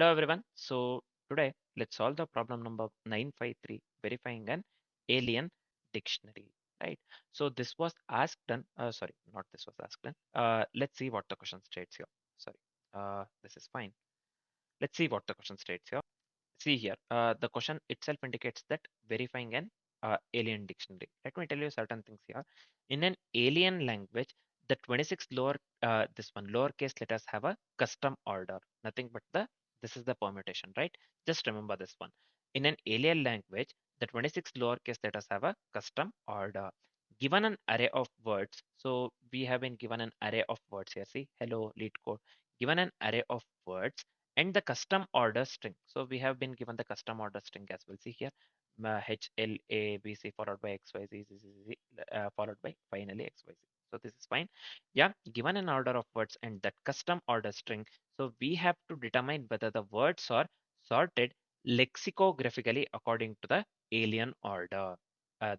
Hello everyone. So today let's solve the problem number 953, verifying an alien dictionary. Right. So this was asked and sorry, not this was asked and let's see what the question states here. Sorry. This is fine. Let's see what the question states here. See here, the question itself indicates that verifying an alien dictionary. Let me tell you certain things here. In an alien language, the 26 this one lowercase letters have a custom order. Nothing but this is the permutation, right? Just remember this one. In an alien language, the 26 lowercase letters have a custom order. Given an array of words, so we have been given an array of words here. See, hello, Leetcode. Given an array of words and the custom order string. So we have been given the custom order string as well. See here, H L A B C followed by X Y Z Z Z Z followed by finally X Y Z. So this is fine. Yeah, given an order of words and that custom order string. So we have to determine whether the words are sorted lexicographically according to the alien order.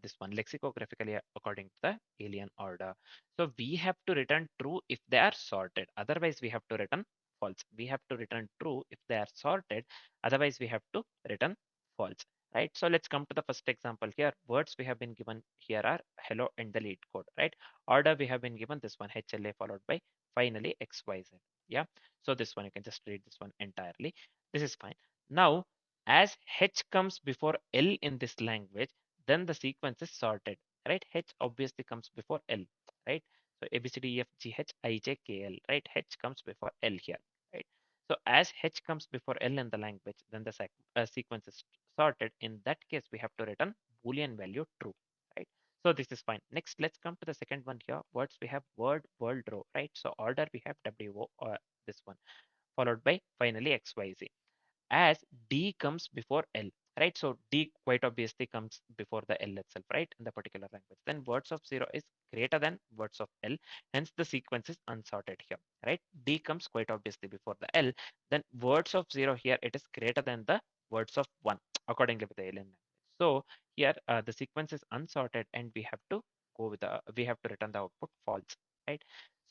This one lexicographically according to the alien order. So we have to return true if they are sorted. Otherwise, we have to return false. We have to return true if they are sorted. Otherwise, we have to return false. Right. So let's come to the first example here. Words we have been given here are hello and the lead code. Right. Order we have been given this one HLA followed by finally XYZ. Yeah. So this one you can just read this one entirely. This is fine. Now, as H comes before L in this language, then the sequence is sorted. Right. H obviously comes before L. Right. So A B C D E F G H I J K L. Right. H comes before L here. Right. So as H comes before L in the language, then the sequence is sorted. In that case, we have to return Boolean value true. Right. So this is fine. Next, let's come to the second one here. Words we have word, world, row. Right. So order we have WO or this one followed by finally XYZ as D comes before L, right? So D quite obviously comes before the L itself, right? In the particular language. Then words of zero is greater than words of L. Hence the sequence is unsorted here, right? D comes quite obviously before the L. Then words of zero here, it is greater than the words of one accordingly with the alien language. So here the sequence is unsorted and we have to we have to return the output false, right?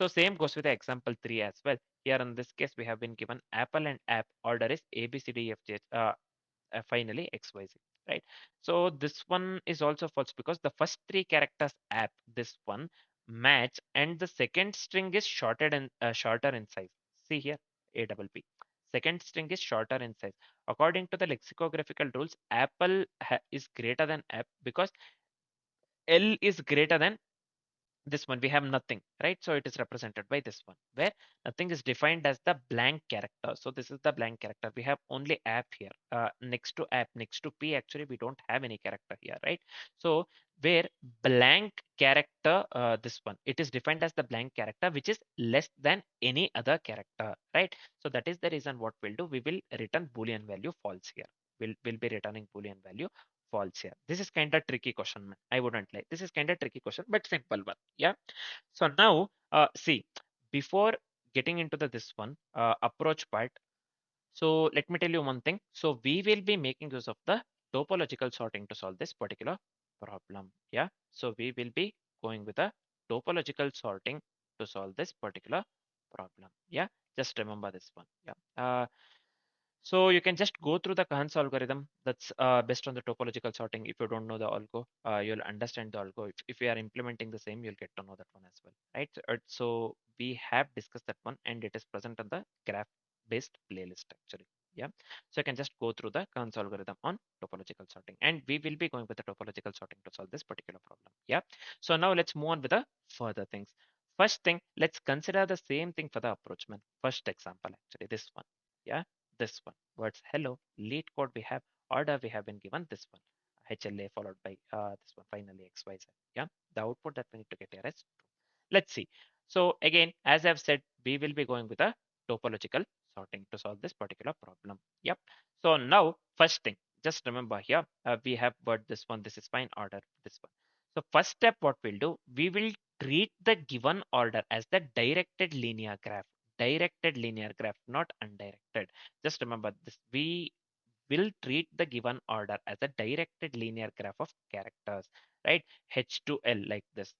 So same goes with the example 3 as well. Here in this case, we have been given apple and app order is A, B, C, D, F, G, H, finally X, Y, Z, right? So this one is also false because the first three characters app, this one match and the second string is shorter in size. See here, A double P. Second string is shorter in size. According to the lexicographical rules, apple is greater than app because L is greater than this one. We have nothing, right? So it is represented by this one where nothing is defined as the blank character. So this is the blank character. We have only app here. Next to app, next to P, actually we don't have any character here, right? So where blank character, this one, it is defined as the blank character which is less than any other character, right? So that is the reason what we'll do. We will return Boolean value false here. We'll be returning Boolean value false here. This is kind of tricky question. I wouldn't like. This is kind of tricky question, but simple one. Yeah. So now, see, before getting into this one approach part, so let me tell you one thing. So we will be making use of the topological sorting to solve this particular problem. Yeah. So we will be going with a topological sorting to solve this particular problem. Yeah. Just remember this one. Yeah. So you can just go through the Kahan's algorithm. That's based on the topological sorting. If you don't know the algo, you'll understand the algo. If you are implementing the same, you'll get to know that one as well, right? So we have discussed that one, and it is present on the graph-based playlist actually. Yeah. So you can just go through the Kahan's algorithm on topological sorting, and we will be going with the topological sorting to solve this particular problem. Yeah. So now let's move on with the further things. First thing, let's consider the same thing for the approachment. First example, actually, this one. Yeah, this one. Words hello, lead code we have, order we have been given this one. HLA followed by this one, finally XYZ. Yeah, the output that we need to get here is true. Let's see. So again, as I've said, we will be going with a topological sorting to solve this particular problem. Yep. So now, first thing, just remember here, we have word this one, this is fine, order this one. So first step, what we'll do, we will treat the given order as the directed linear graph. Directed linear graph, not undirected. Just remember this. We will treat the given order as a directed linear graph of characters, right? H to L like this,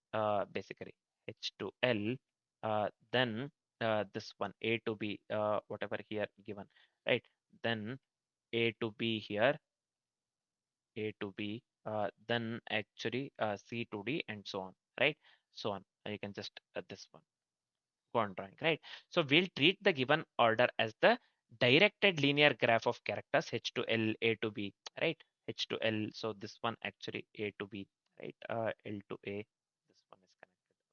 basically. H to L, then this one, A to B, whatever here given, right? then A to B here, A to B, then actually C to D, and so on, right? So on. You can just this one go on drawing, right? So we'll treat the given order as the directed linear graph of characters H to L, A to B, right? H to L. So this one actually A to B, right? L to A. This one is connected.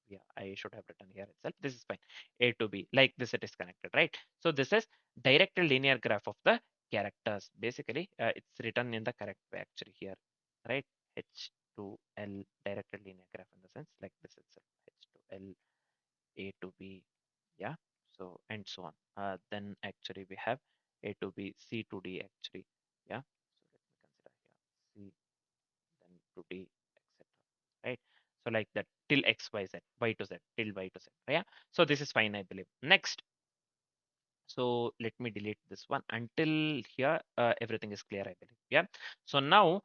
Yeah, I should have written here itself. This is fine. A to B, like this, it is connected, right? So this is directed linear graph of the characters. Basically, it's written in the correct way actually here, right? H to L, directed linear graph in the sense like this itself. H to L, A to B, yeah. So and so on. Then actually we have A to B, C to D actually, yeah. So let me consider here C, then to D, etc. Right. So like that till X, Y, Z, Y to Z, till Y to Z. Yeah. So this is fine, I believe. Next. So let me delete this one until here. Everything is clear, I believe. Yeah. So now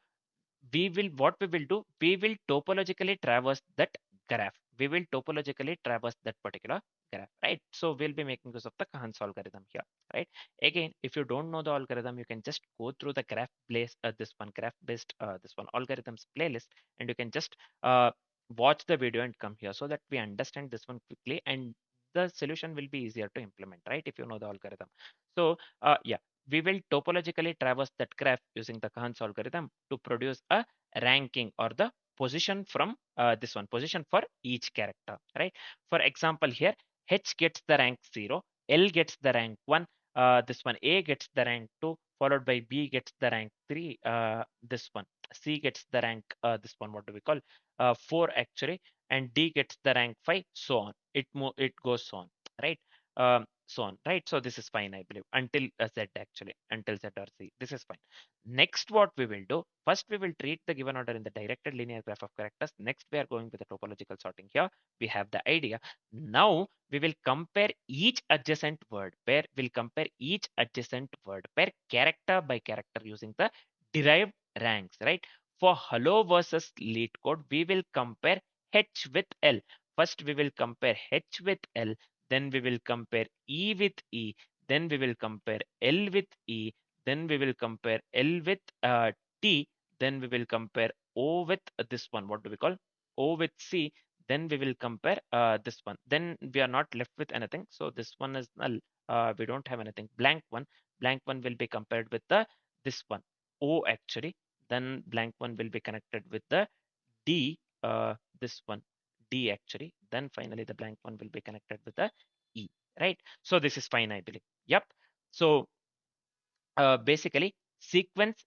what we will do, we will topologically traverse that graph. We will topologically traverse that particular graph, right? So we'll be making use of the Kahan's algorithm here, right? Again, if you don't know the algorithm, you can just go through the graph place, this one graph based, this one algorithms playlist, and you can just watch the video and come here so that we understand this one quickly, and the solution will be easier to implement, right? If you know the algorithm. So yeah, we will topologically traverse that graph using the Kahan's algorithm to produce a ranking or the position from this one position for each character, right? For example, here H gets the rank 0, L gets the rank 1, this one A gets the rank 2, followed by B gets the rank 3, this one C gets the rank, this one what do we call, 4 actually, and D gets the rank 5, so on. It goes on, right? So on, right? So this is fine, I believe, until Z actually, until Z or C. This is fine. Next, what we will do, first we will treat the given order in the directed linear graph of characters. Next, we are going with the topological sorting here. We have the idea. Now, we will compare each adjacent word, where we'll compare each adjacent word per character by character using the derived ranks, right? For hello versus lead code, we will compare H with L. First, we will compare H with L, then we will compare E with E, then we will compare L with E, then we will compare L with T, then we will compare O with this one. What do we call? O with C. Then we will compare this one. Then we are not left with anything. So this one is null. We don't have anything. Blank one. Blank one will be compared with the this one. O actually. Then blank one will be connected with the D. This one. D actually. Then finally the blank one will be connected with the E. Right. So this is fine, I believe. Yep. So basically sequence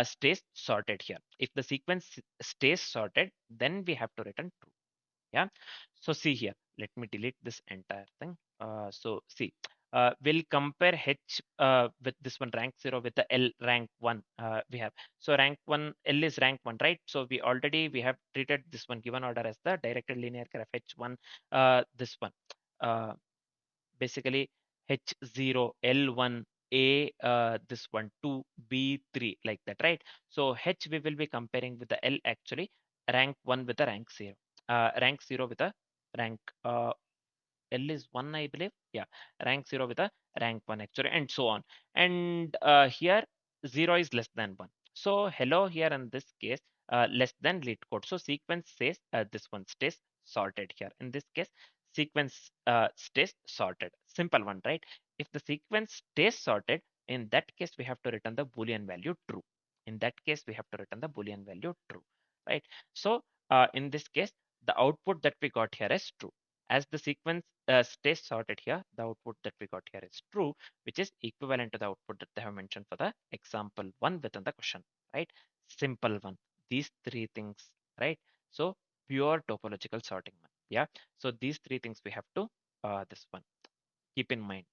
stays sorted here. If the sequence stays sorted, then we have to return true. Yeah. So see here, let me delete this entire thing. So see, we'll compare H with this one rank 0 with the L rank 1 we have. So rank 1, L is rank 1, right? So we have treated this one given order as the directed linear graph H1, this one. Basically H0, L1, A, this one, 2, B, 3, like that, right? So H we will be comparing with the L actually, rank 1 with the rank 0, rank 0 with a rank L is 1, I believe. Yeah, rank 0 with a rank 1 actually, and so on. And here 0 is less than 1. So hello here in this case, less than lead code. So sequence says this one stays sorted here. In this case, sequence stays sorted. Simple one, right? If the sequence stays sorted, in that case, we have to return the Boolean value true. In that case, we have to return the Boolean value true, right? So in this case, the output that we got here is true. As the sequence stays sorted here, the output that we got here is true, which is equivalent to the output that they have mentioned for the example one within the question, right? Simple one. These three things, right? So pure topological sorting one. Yeah. So these three things we have to this one keep in mind.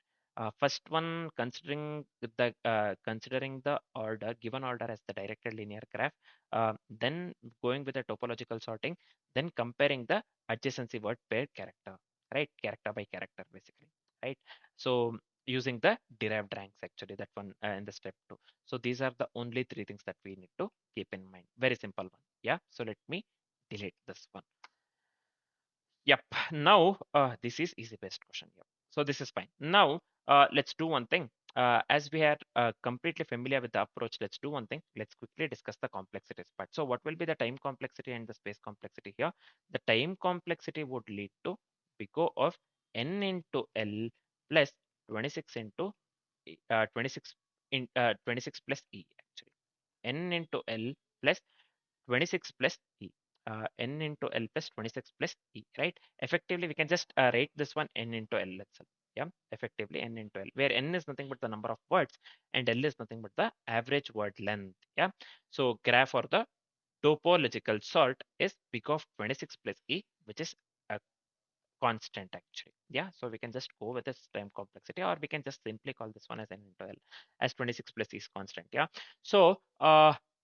First one, considering the order given order as the directed linear graph, then going with the topological sorting, then comparing the adjacency word per character, right? Character by character, basically, right? So using the derived ranks, actually, that one in the step two. So these are the only three things that we need to keep in mind. Very simple one. Yeah. So let me delete this one. Yep. Now, this is easy based question. Yep. So this is fine. Now, let's do one thing. as we are completely familiar with the approach, let's do one thing. Let's quickly discuss the complexities part. So what will be the time complexity and the space complexity here? The time complexity would lead to big O of n into L plus 26 into 26 in 26 plus E actually. N into L plus 26 plus E. N into L plus 26 plus E, right? Effectively, we can just write this one N into L itself. Yeah, effectively N into L, where N is nothing but the number of words and L is nothing but the average word length. Yeah, so graph or the topological sort is big of 26 plus E, which is a constant actually. Yeah, so we can just go with this time complexity, or we can just simply call this one as n into L, as 26 plus is constant. Yeah, so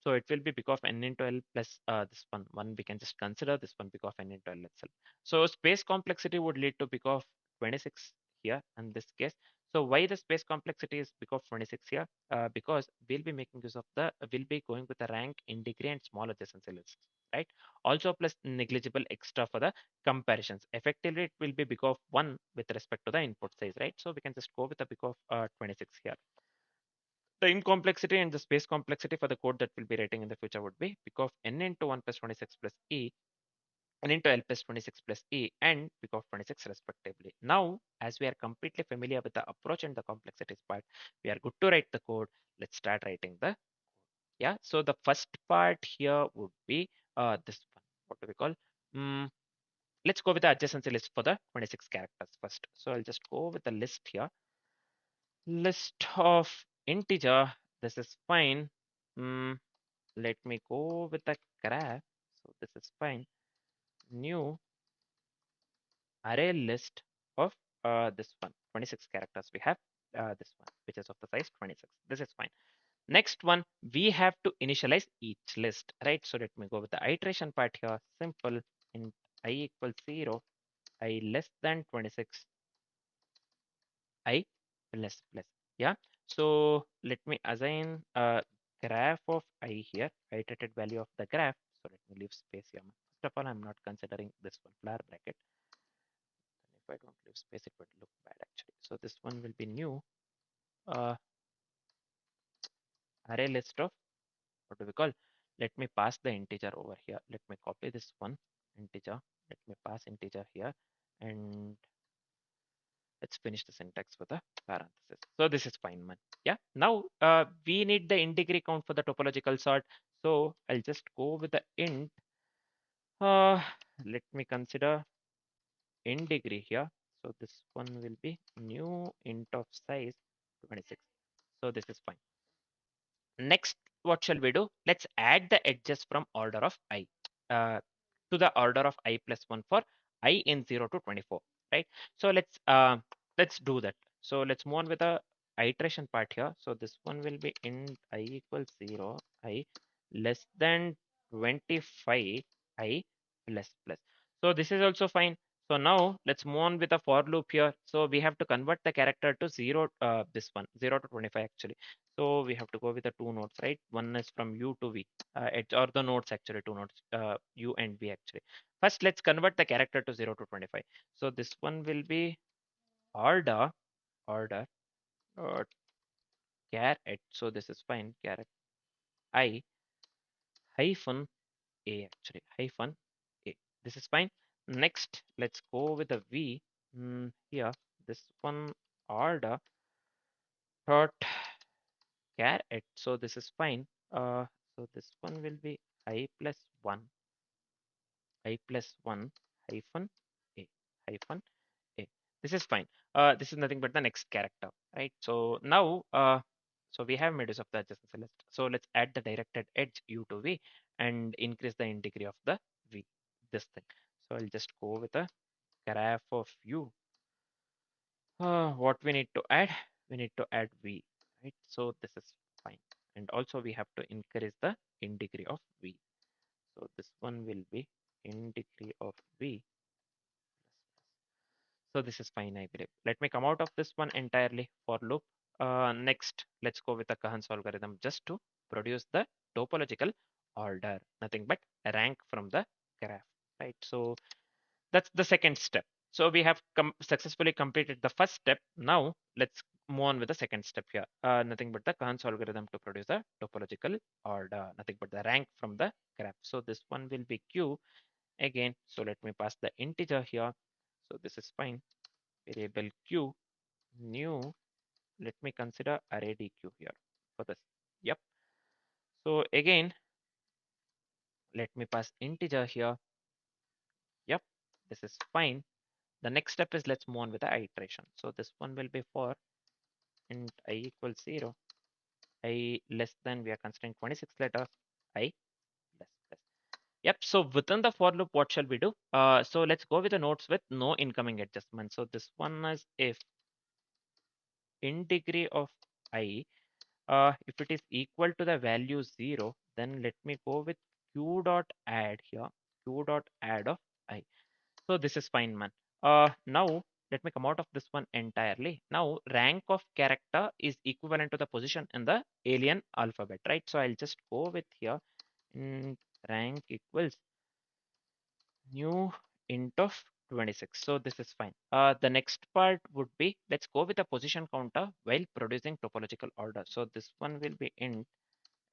so it will be big of n into L plus this one we can just consider this one big of n into L itself. So space complexity would lead to big of 26 here in this case. So why the space complexity is big of 26 here? Because we'll be making use of we'll be going with the rank in degree and small adjacency lists, right? Also plus negligible extra for the comparisons. Effectively, it will be big of 1 with respect to the input size, right? So we can just go with a big of 26 here. The in complexity and the space complexity for the code that we'll be writing in the future would be big of n into 1 plus 26 plus e, n into L plus 26 plus e, and big of 26 respectively. Now, as we are completely familiar with the approach and the complexities part, we are good to write the code. Let's start writing the, yeah. So the first part here would be this one. What do we call? Mm, let's go with the adjacency list for the 26 characters first. So I'll just go with the list here. List of integer. This is fine. Mm, let me go with the graph. So this is fine. New array list of this one. 26 characters we have. This one, which is of the size 26. This is fine. Next one, we have to initialize each list, right? So let me go with the iteration part here. Simple. Int I equals 0, I less than 26, I plus plus. Yeah. So let me assign a graph of I here, iterated value of the graph. So let me leave space here. First of all, I'm not considering this one flower bracket. And if I don't leave space, it would look bad actually. So this one will be new uh, array list of, what do we call? Let me pass the integer over here. Let me copy this one integer. Let me pass integer here, and let's finish the syntax with a parenthesis. So this is fine, man. Yeah. Now we need the int degree count for the topological sort. So I'll just go with the int. Uh, let me consider int degree here. So this one will be new int of size 26. So this is fine. Next, what shall we do? Let's add the edges from order of I uh, to the order of I plus 1 for I in 0 to 24, right? So let's do that. So let's move on with the iteration part here. So this one will be int I equals 0, I less than 25, I plus plus. So this is also fine. So now let's move on with the for loop here. So we have to convert the character to 0, this one, 0 to 25 actually. So we have to go with the two nodes, right? One is from U to V, or the nodes actually, two nodes, U and V actually. First, let's convert the character to 0 to 25. So this one will be order, uh, caret. So this is fine, caret I hyphen A actually, hyphen A. This is fine. Next, let's go with the V here. This one order dot caret. So this is fine. So this one will be I plus 1, I plus 1 hyphen A, hyphen A. This is fine. This is nothing but the next character, right? So now, so we have made use of the adjacency list. So let's add the directed edge U to V and increase the int degree of the V, this thing. So I'll just go with a graph of U. What we need to add? We need to add V, right? So this is fine. And also we have to increase the int degree of V. So this one will be int degree of V. So this is fine, I believe. Let me come out of this one entirely for loop. Next, let's go with the Kahan's algorithm just to produce the topological order, nothing but rank from the graph, right? So that's the second step. So we have successfully completed the first step. Now let's move on with the second step here. Nothing but the Kahn's algorithm to produce a topological order, nothing but the rank from the graph. So this one will be Q again. So let me pass the integer here. So this is fine. Variable Q new. Let me consider array DQ here for this. Yep. So again, let me pass integer here. Yep. This is fine. The next step is let's move on with the iteration. So this one will be for int I equals 0, I less than, we are considering 26 letters, I less. Yep, so within the for loop, what shall we do? So let's go with the nodes with no incoming adjustment. So this one is if in degree of I, if it is equal to the value 0, then let me go with q dot add here, q dot add of I. So this is fine, man. Now let me come out of this one entirely. Now rank of character is equivalent to the position in the alien alphabet, right? So I'll just go with here rank equals new int of 26. So this is fine. The next part would be let's go with a position counter while producing topological order. So this one will be int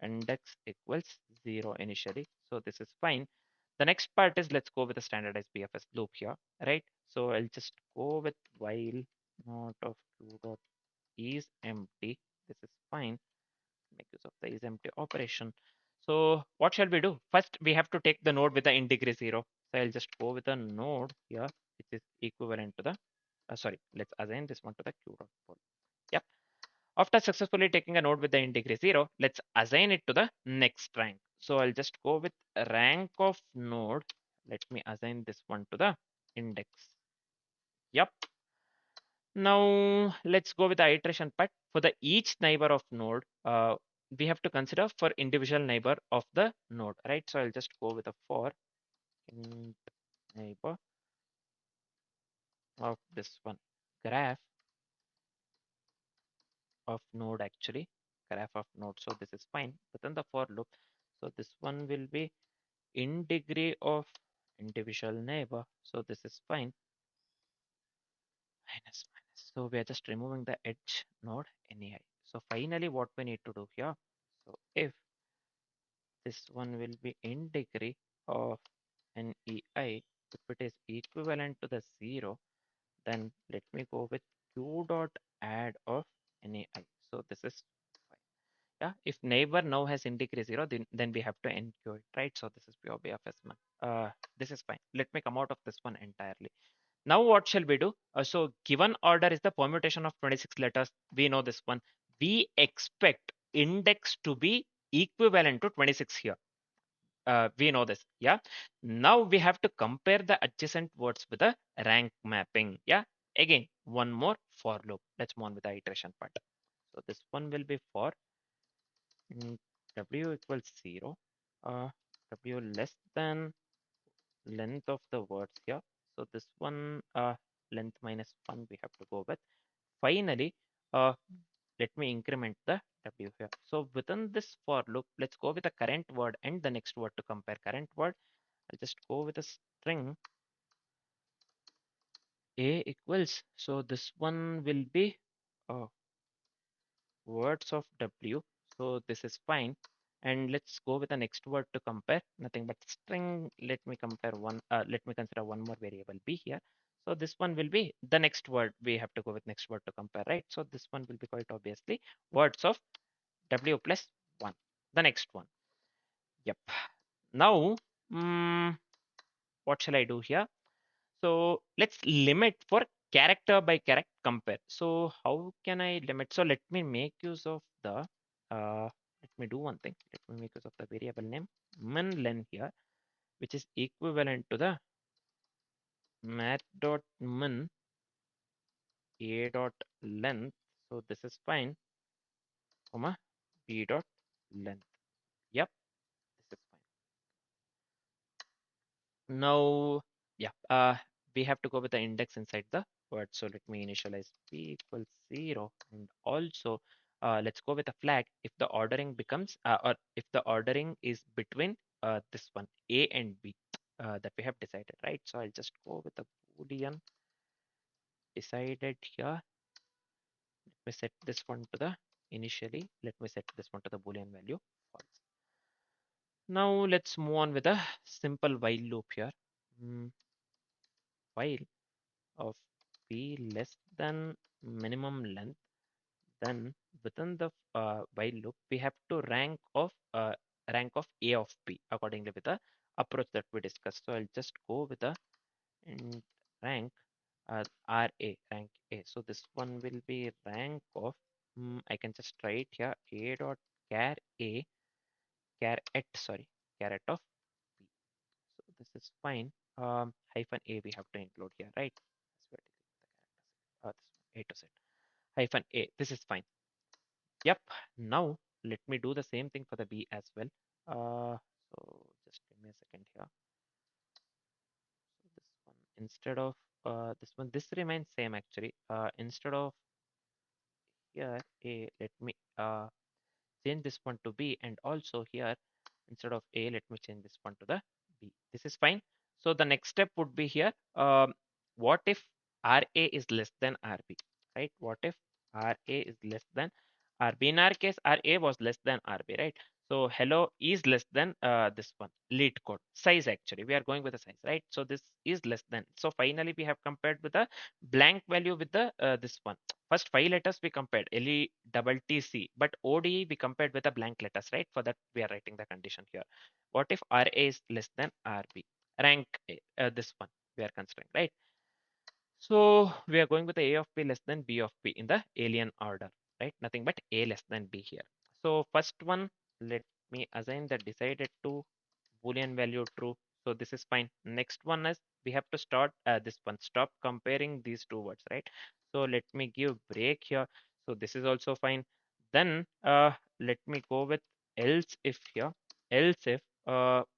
index equals 0 initially. So this is fine. The next part is let's go with a standardized BFS loop here, right? So I'll just go with while not of q dot is empty. This is fine. Make use of the is empty operation. So what shall we do? First, we have to take the node with the int degree 0. So I'll just go with a node here, which is equivalent to the, sorry, let's assign this one to the q dot poll. Yep. After successfully taking a node with the int degree 0, let's assign it to the next rank. So I'll just go with rank of node. Let me assign this one to the index. Yep. Now let's go with the iteration part. For the each neighbor of node, we have to consider for individual neighbor of the node, right? So I'll just go with a for neighbor of this one graph of node actually graph of node. So this is fine within the for loop. So this one will be in degree of individual neighbor. So this is fine. Minus. So we are just removing the edge node nei. So finally what we need to do here. So if this one will be in degree of nei, if it is equivalent to the 0, then let me go with q dot add of nei. So this is fine. Yeah, if neighbor now has in degree 0, then we have to enqueue it, right? So this is pure BFS man. This is fine. Let me come out of this one entirely. Now what shall we do? So given order is the permutation of 26 letters. We know this one. We expect index to be equivalent to 26 here. We know this. Yeah. Now we have to compare the adjacent words with the rank mapping. Yeah. Again, one more for loop. Let's move on with the iteration part. So this one will be for w equals 0. W less than length of the words here. So this one length minus 1 we have to go with. Finally, uh, let me increment the w here. So within this for loop, let's go with the current word and the next word to compare current word. I'll just go with a string a equals. So this one will be uh, words of w. So this is fine. And let's go with the next word to compare. Nothing but string. Let me compare one. Let me consider one more variable b here. So this one will be the next word. We have to go with next word to compare, right? So this one will be quite obviously words of w plus 1. The next one. Yep. Now, what shall I do here? So let's limit for character by character compare. So how can I limit? So let me make use of the, let me do one thing. Let me make use of the variable name min len here, which is equivalent to the mat.min a dot length. So this is fine, comma b dot length. Yep, this is fine. Now, yeah, we have to go with the index inside the word. So let me initialize p equals 0. And also, let's go with a flag if the ordering becomes, or if the ordering is between this one, A and B, that we have decided, right? So I'll just go with a Boolean decided here. Let me set this one to the initially. Let me set this one to the Boolean value false. Now let's move on with a simple while loop here. While of p less than minimum length, then within the while loop we have to rank of a of p accordingly with the approach that we discussed. So I'll just go with the rank ra rank a. So this one will be rank of I can just write here a dot char a char at sorry char at of p. So this is fine. Hyphen a we have to include here, right? That's where this one, a to z hyphen a. This is fine. Yep. Now let me do the same thing for the b as well. So just give me a second here. So this one instead of this one, this remains same actually. Instead of here a, let me change this one to b, and also here instead of a, let me change this one to the b. This is fine. So the next step would be here. What if ra is less than rb, right? What if ra is less than rb? In our case, ra was less than rb, right? So hello is less than this one Leetcode size. Actually, we are going with the size, right? So this is less than. So finally, we have compared with the blank value with the this one. First 5 letters we compared LE but ODE we compared with the blank letters, right? For that we are writing the condition here. What if RA is less than RB? Rank A, this one we are considering, right? So we are going with the A of B less than B of B in the alien order, right? Nothing but A less than B here. So first one, let me assign the decided to Boolean value true. So this is fine. Next one is we have to start this one. Stop comparing these two words, right? So let me give break here. So this is also fine. Then let me go with else if here. Else if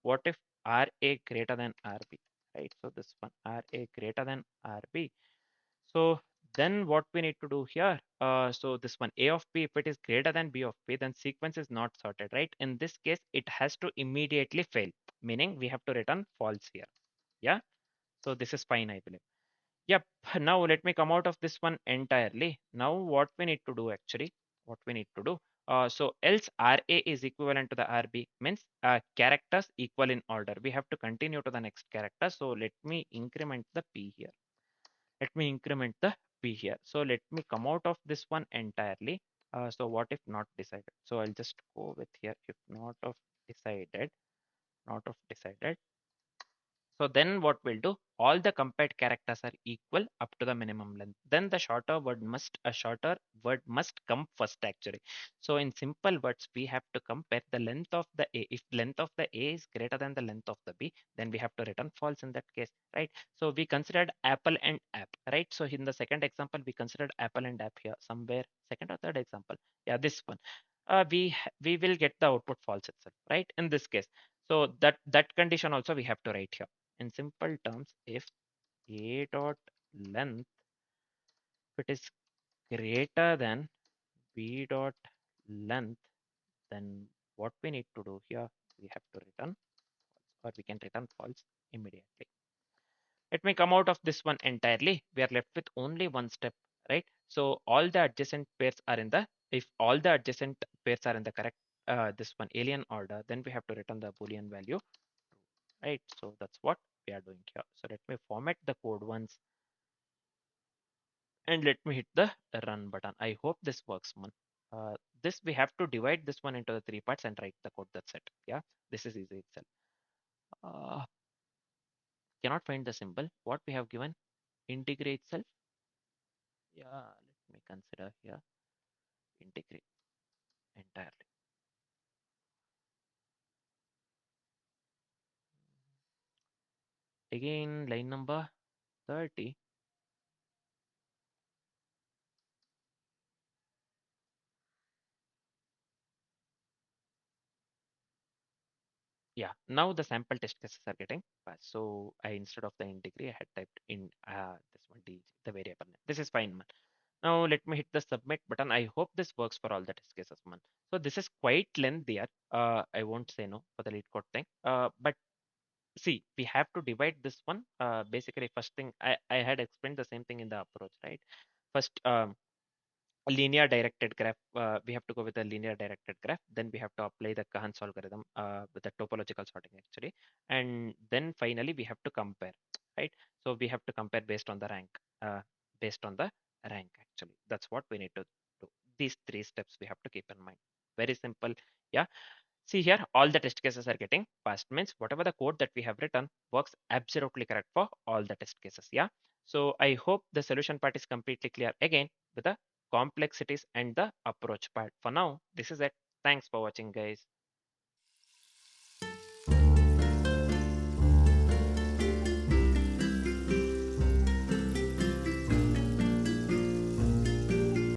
what if RA greater than RB, right? So this one RA greater than RB. So then what we need to do here, so this one A of P, if it is greater than B of P, then sequence is not sorted, right? In this case, it has to immediately fail, meaning we have to return false here. Yeah. So this is fine, I believe. Yep. Now let me come out of this one entirely. Now what we need to do actually, what we need to do. So else RA is equivalent to the RB means characters equal in order. We have to continue to the next character. So let me increment the P here. Let me increment the P here. So let me come out of this one entirely. So what if not decided? So I'll just go with here if not of decided, not of decided. So then what we'll do, all the compared characters are equal up to the minimum length. Then the shorter word must come first actually. So in simple words, we have to compare the length of the A. If length of the A is greater than the length of the B, then we have to return false in that case, right? So we considered apple and app, right? So in the second example, we considered apple and app here somewhere, second or third example. Yeah, this one. We will get the output false itself, right? In this case. So that condition also we have to write here. In simple terms, if a dot length, if it is greater than b dot length, then what we need to do here, we have to return false, or we can return false immediately. Let me come out of this one entirely. We are left with only one step, right? So all the adjacent pairs are in the, if all the adjacent pairs are in the correct this one alien order, then we have to return the Boolean value, right? So that's what we are doing here. So let me format the code once and let me hit the run button. I hope this works, man. This we have to divide this one into the three parts and write the code. That's it. Yeah, this is easy itself. Uh, cannot find the symbol. What we have given? Integrate itself. Yeah, let me consider here. Integrate entirely. Again, line number 30. Yeah, now the sample test cases are getting passed. So I, instead of the integrate, I had typed in this one d, the variable name. This is fine, man. Now let me hit the submit button. I hope this works for all the test cases, man. So this is quite lengthier. I won't say no for the lead code thing. But see, we have to divide this one. Basically, first thing I had explained the same thing in the approach, right? First, a linear directed graph. We have to go with a linear directed graph. Then we have to apply the Kahan's algorithm with the topological sorting actually, and then finally we have to compare, right? So we have to compare based on the rank, based on the rank actually. That's what we need to do. These three steps we have to keep in mind. Very simple, yeah. See here, all the test cases are getting passed. Means whatever the code that we have written works absolutely correct for all the test cases. Yeah. So I hope the solution part is completely clear again with the complexities and the approach part. For now, this is it. Thanks for watching, guys.